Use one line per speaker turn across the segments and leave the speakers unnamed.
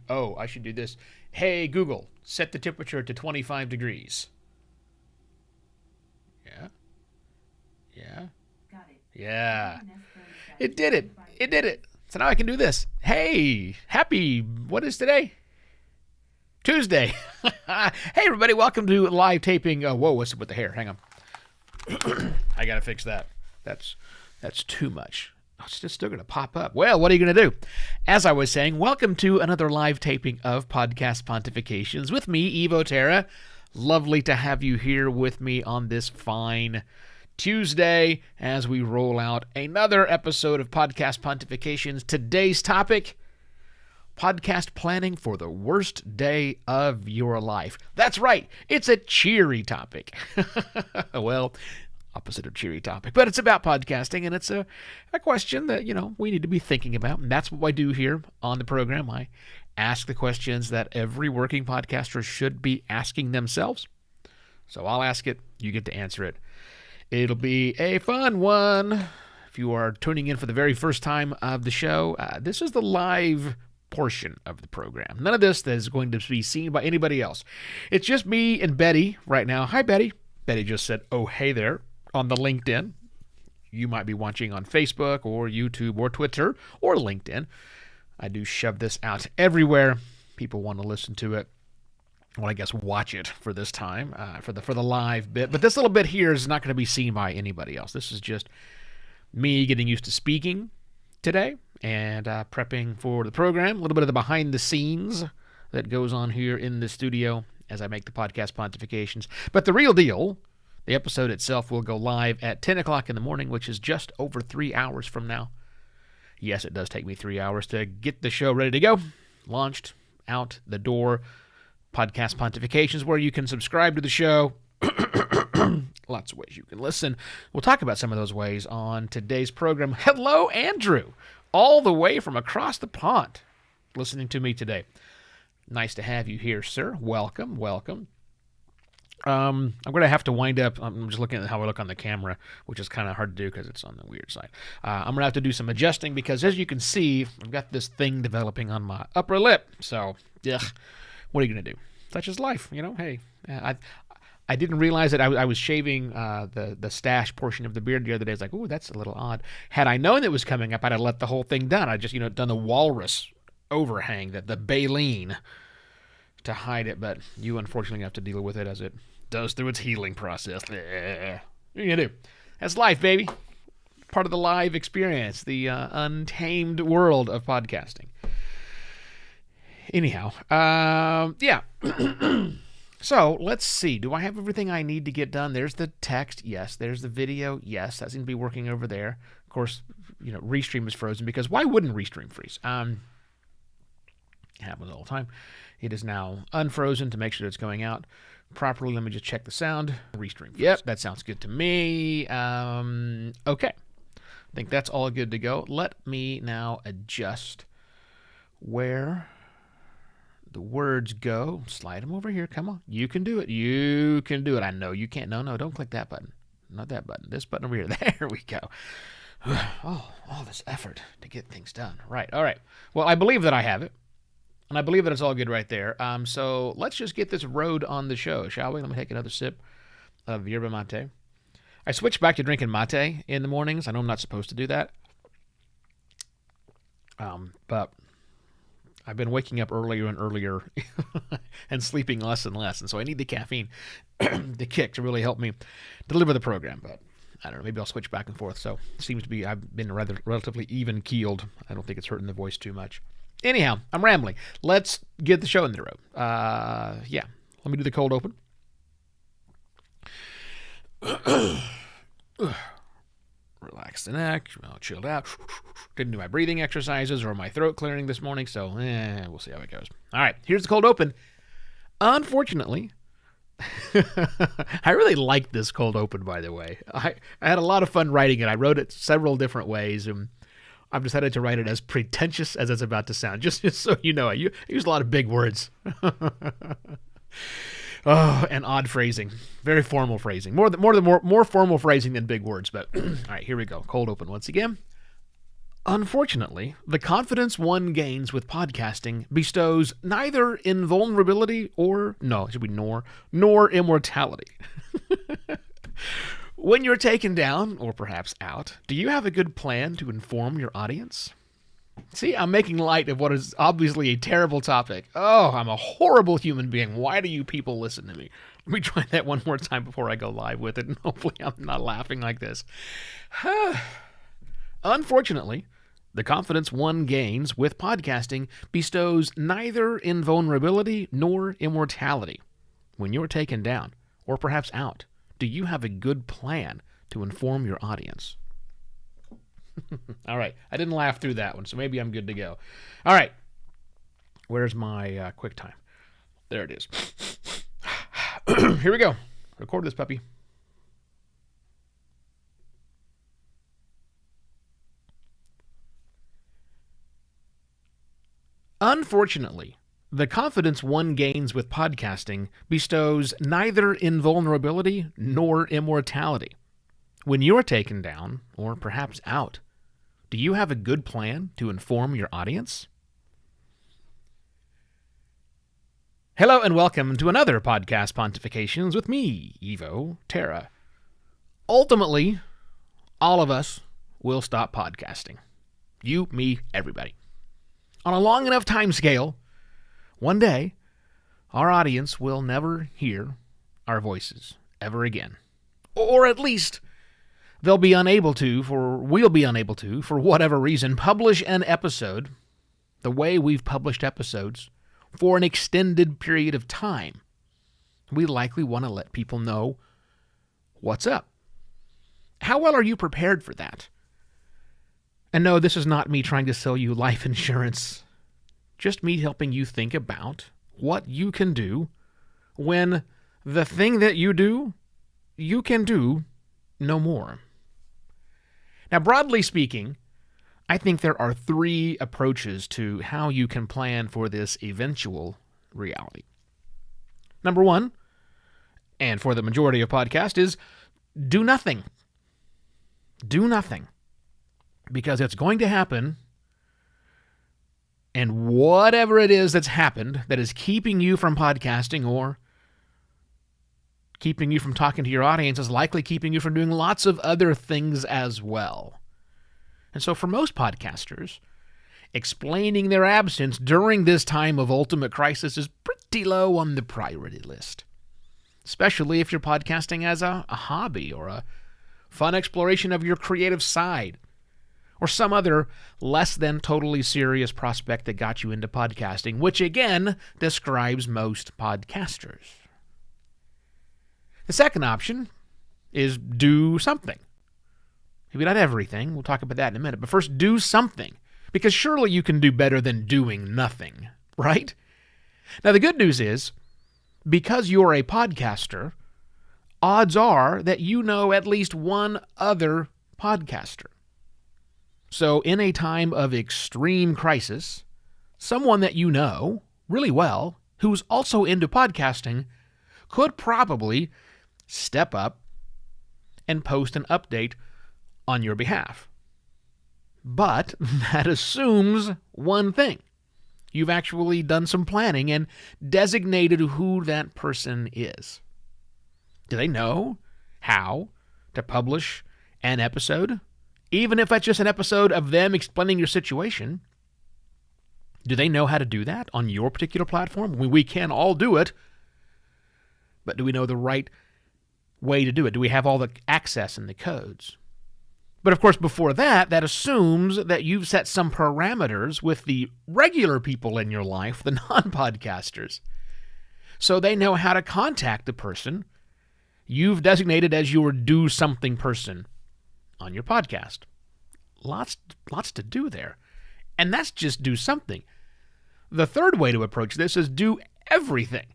Oh, I should do this. Hey, Google, set the temperature to 25 degrees. Yeah. Yeah.
Got it.
Yeah. It did it. It did it. So now I can do this. Hey, what is today? Tuesday. Hey, everybody, welcome to live taping. Whoa, what's up with the hair? Hang on. I got to fix that. That's too much. Oh, it's just still going to pop up. Well, what are you going to do? As I was saying, welcome to another live taping of Podcast Pontifications with me, Evo Terra. Lovely to have you here with me on this fine Tuesday as we roll out another episode of Podcast Pontifications. Today's topic, podcast planning for the worst day of your life. That's right, it's a cheery topic. Well, opposite of cheery topic, but it's about podcasting, and it's a question that, we need to be thinking about, and that's what I do here on the program. I ask the questions that every working podcaster should be asking themselves. So I'll ask it, you get to answer it. It'll be a fun one. If you are tuning in for the very first time of the show, this is the live portion of the program. None of this is going to be seen by anybody else. It's just me and Betty right now. Hi, Betty. Betty just said, oh, hey there, on the LinkedIn. You might be watching on Facebook or YouTube or Twitter or LinkedIn. I do shove this out everywhere. People want to listen to it. Well, I guess watch it for this time, for the live bit. But this little bit here is not going to be seen by anybody else. This is just me getting used to speaking today and prepping for the program. A little bit of the behind the scenes that goes on here in the studio as I make the podcast pontifications. But the real deal, the episode itself will go live at 10 o'clock in the morning, which is just over 3 hours from now. Yes, it does take me 3 hours to get the show ready to go. Launched, out the door. Podcast Pontifications, where you can subscribe to the show. Lots of ways you can listen. We'll talk about some of those ways on today's program. Hello, Andrew, all the way from across the pond, listening to me today. Nice to have you here, sir. Welcome, welcome. I'm going to have to wind up. I'm just looking at how I look on the camera, which is kind of hard to do because it's on the weird side. I'm going to have to do some adjusting because, as you can see, I've got this thing developing on my upper lip. So, what are you going to do? Such is life, Hey, I didn't realize that I was shaving the stash portion of the beard the other day. I was like, ooh, that's a little odd. Had I known it was coming up, I'd have let the whole thing down. I'd just, done the walrus overhang, the baleen to hide it. But you unfortunately have to deal with it as it does through its healing process. What are you going to do? That's life, baby. Part of the live experience, the untamed world of podcasting. Anyhow, So let's see. Do I have everything I need to get done? There's the text. Yes. There's the video. Yes. That seems to be working over there. Of course, Restream is frozen because why wouldn't Restream freeze? It happens all the time. It is now unfrozen to make sure it's going out properly. Let me just check the sound. Restream. Yep, that sounds good to me. Okay. I think that's all good to go. Let me now adjust where the words go. Slide them over here. Come on. You can do it. You can do it. I know you can't. No, don't click that button. Not that button. This button over here. There we go. Oh, all this effort to get things done. Right. All right. Well, I believe that I have it. And I believe that it's all good right there. So let's just get this road on the show, shall we? Let me take another sip of yerba mate. I switched back to drinking mate in the mornings. I know I'm not supposed to do that. But I've been waking up earlier and earlier and sleeping less and less. And so I need the caffeine, the kick, to really help me deliver the program. But I don't know, maybe I'll switch back and forth. So it seems to be I've been relatively even-keeled. I don't think it's hurting the voice too much. Anyhow, I'm rambling. Let's get the show in the road. Let me do the cold open. Relax the neck, chilled out. Didn't do my breathing exercises or my throat clearing this morning, so we'll see how it goes. All right, here's the cold open. Unfortunately, I really like this cold open, by the way. I had a lot of fun writing it. I wrote it several different ways, and I've decided to write it as pretentious as it's about to sound, just so you know. I use a lot of big words. Oh, and odd phrasing. Very formal phrasing. More formal phrasing than big words, but all right, here we go. Cold open once again. Unfortunately, the confidence one gains with podcasting bestows neither invulnerability nor immortality. When you're taken down, or perhaps out, do you have a good plan to inform your audience? See, I'm making light of what is obviously a terrible topic. Oh, I'm a horrible human being. Why do you people listen to me? Let me try that one more time before I go live with it, and hopefully I'm not laughing like this. Unfortunately, the confidence one gains with podcasting bestows neither invulnerability nor immortality. When you're taken down, or perhaps out, do you have a good plan to inform your audience? All right, I didn't laugh through that one, so maybe I'm good to go. All right, where's my quick time? There it is. Here we go. Record this puppy. Unfortunately, the confidence one gains with podcasting bestows neither invulnerability nor immortality. When you're taken down, or perhaps out, do you have a good plan to inform your audience? Hello and welcome to another podcast Pontifications with me, Evo Terra. Ultimately, all of us will stop podcasting. You, me, everybody. On a long enough time scale, one day, our audience will never hear our voices ever again. Or at least, we'll be unable to, for whatever reason, publish an episode the way we've published episodes for an extended period of time. We likely want to let people know what's up. How well are you prepared for that? And no, this is not me trying to sell you life insurance. Just me helping you think about what you can do when the thing that you do, you can do no more. Now, broadly speaking, I think there are three approaches to how you can plan for this eventual reality. Number one, and for the majority of podcasts, is do nothing. Do nothing. Because it's going to happen, and whatever it is that's happened that is keeping you from podcasting or keeping you from talking to your audience is likely keeping you from doing lots of other things as well. And so for most podcasters, explaining their absence during this time of ultimate crisis is pretty low on the priority list, especially if you're podcasting as a hobby or a fun exploration of your creative side, or some other less than totally serious prospect that got you into podcasting, which again describes most podcasters. The second option is do something. Maybe not everything, we'll talk about that in a minute, but first do something, because surely you can do better than doing nothing, right? Now the good news is, because you're a podcaster, odds are that you know at least one other podcaster. So in a time of extreme crisis, someone that you know really well, who's also into podcasting, could probably step up and post an update on your behalf. But that assumes one thing. You've actually done some planning and designated who that person is. Do they know how to publish an episode? Even if that's just an episode of them explaining your situation, do they know how to do that on your particular platform? We can all do it, but do we know the right way to do it? Do we have all the access and the codes? But of course, before that, that assumes that you've set some parameters with the regular people in your life, the non-podcasters, so they know how to contact the person you've designated as your do-something person on your podcast. Lots to do there. And that's just do something. The third way to approach this is do everything.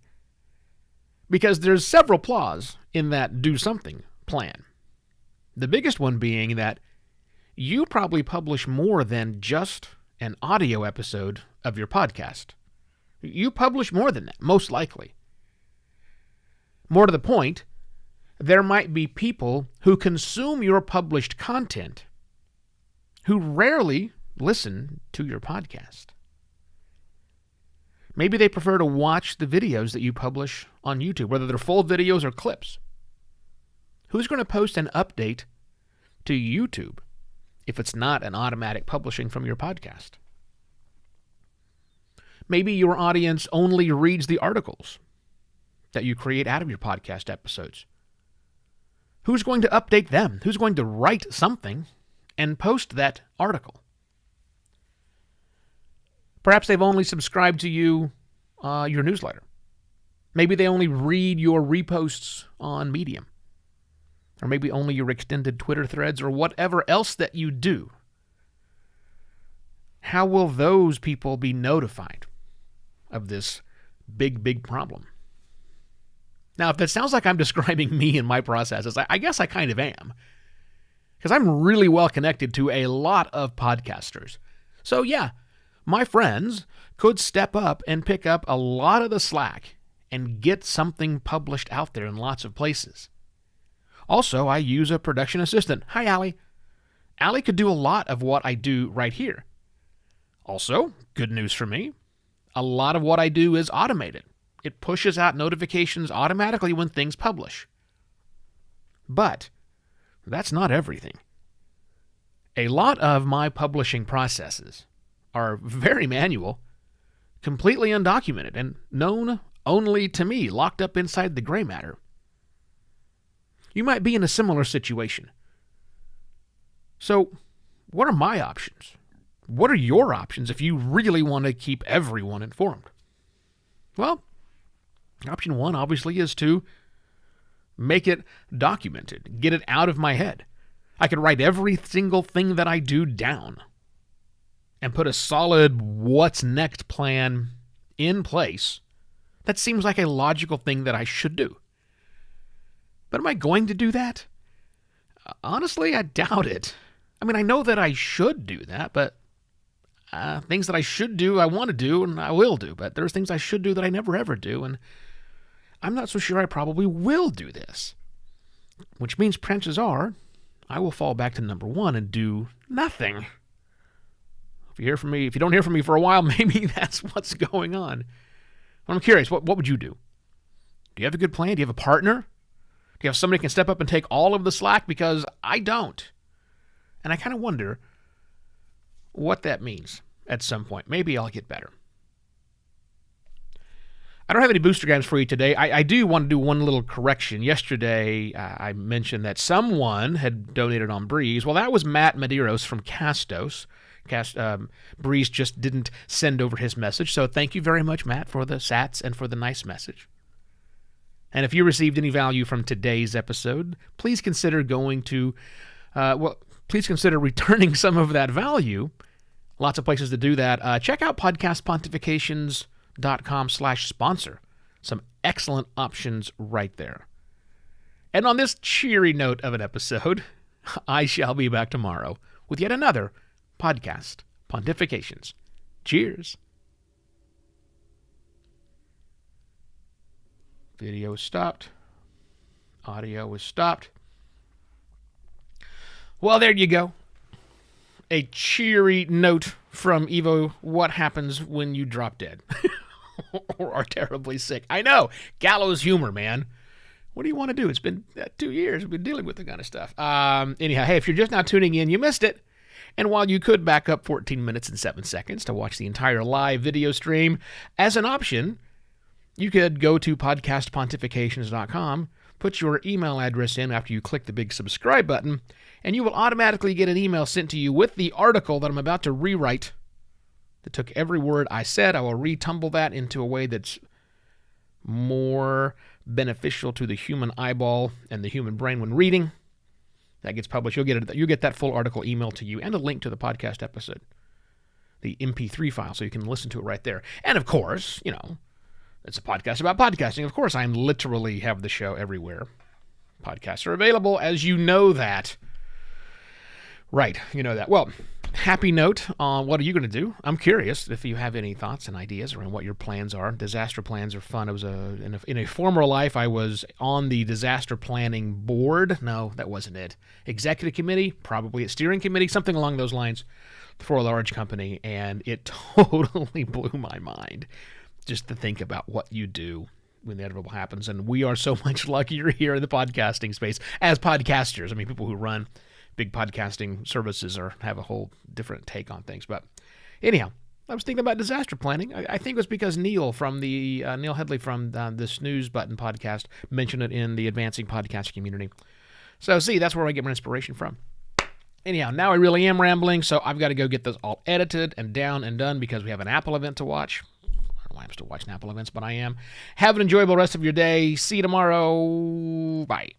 Because there's several flaws in that do something plan. The biggest one being that you probably publish more than just an audio episode of your podcast. You publish more than that, most likely. More to the point, there might be people who consume your published content who rarely listen to your podcast. Maybe they prefer to watch the videos that you publish on YouTube, whether they're full videos or clips. Who's going to post an update to YouTube if it's not an automatic publishing from your podcast? Maybe your audience only reads the articles that you create out of your podcast episodes. Who's going to update them? Who's going to write something and post that article? Perhaps they've only subscribed to you, your newsletter. Maybe they only read your reposts on Medium. Or maybe only your extended Twitter threads or whatever else that you do. How will those people be notified of this big, big problem? Now, if that sounds like I'm describing me and my processes, I guess I kind of am. Because I'm really well connected to a lot of podcasters. So yeah, my friends could step up and pick up a lot of the slack and get something published out there in lots of places. Also, I use a production assistant. Hi, Allie. Allie could do a lot of what I do right here. Also, good news for me, a lot of what I do is automated. It pushes out notifications automatically when things publish. But that's not everything. A lot of my publishing processes are very manual, completely undocumented, and known only to me, locked up inside the gray matter. You might be in a similar situation. So, what are my options? What are your options if you really want to keep everyone informed? Well, option one obviously is to make it documented, get it out of my head. I could write every single thing that I do down and put a solid what's next plan in place. That seems like a logical thing that I should do. But am I going to do that? Honestly, I doubt it. I mean, I know that I should do that, but things that I should do, I want to do, and I will do. But there's things I should do that I never ever do, and I'm not so sure I probably will do this. Which means chances are I will fall back to number one and do nothing. If you don't hear from me for a while, maybe that's what's going on. I'm curious, what would you do? Do you have a good plan? Do you have a partner? Do you have somebody who can step up and take all of the slack? Because I don't. And I kind of wonder what that means at some point. Maybe I'll get better. I don't have any boostergrams for you today. I do want to do one little correction. Yesterday, I mentioned that someone had donated on Breeze. Well, that was Matt Medeiros from Castos. Breeze just didn't send over his message. So thank you very much, Matt, for the sats and for the nice message. And if you received any value from today's episode, please consider please consider returning some of that value. Lots of places to do that. Check out podcastpontifications.com/sponsor. Some excellent options right there. And on this cheery note of an episode, I shall be back tomorrow with yet another Podcast Pontifications. Cheers. Video is stopped. Audio is stopped. Well, there you go. A cheery note from Evo. What happens when you drop dead or are terribly sick? I know. Gallows humor, man. What do you want to do? It's been 2 years we've been dealing with the kind of stuff. Anyhow, hey, if you're just now tuning in, you missed it. And while you could back up 14 minutes and 7 seconds to watch the entire live video stream, as an option, you could go to podcastpontifications.com, put your email address in after you click the big subscribe button, and you will automatically get an email sent to you with the article that I'm about to rewrite that took every word I said. I will retumble that into a way that's more beneficial to the human eyeball and the human brain when reading. That gets published. You'll get that full article emailed to you and a link to the podcast episode, the MP3 file, so you can listen to it right there. And of course, it's a podcast about podcasting. Of course, I literally have the show everywhere. Podcasts are available, as you know that. Right, you know that. Well, happy note on what are you going to do? I'm curious if you have any thoughts and ideas around what your plans are. Disaster plans are fun. In a former life, I was on the disaster planning board. No, that wasn't it. Executive committee, probably a steering committee, something along those lines. for a large company, and it totally blew my mind just to think about what you do when the inevitable happens. And we are so much luckier here in the podcasting space as podcasters. I mean, people who run big podcasting services have a whole different take on things. But anyhow, I was thinking about disaster planning. I think it was because Neil Headley from the Snooze Button podcast mentioned it in the advancing podcast community. So see, that's where I get my inspiration from. Anyhow, now I really am rambling, so I've got to go get this all edited and down and done because we have an Apple event to watch. I don't know why I'm still watching Apple events, but I am. Have an enjoyable rest of your day. See you tomorrow. Bye.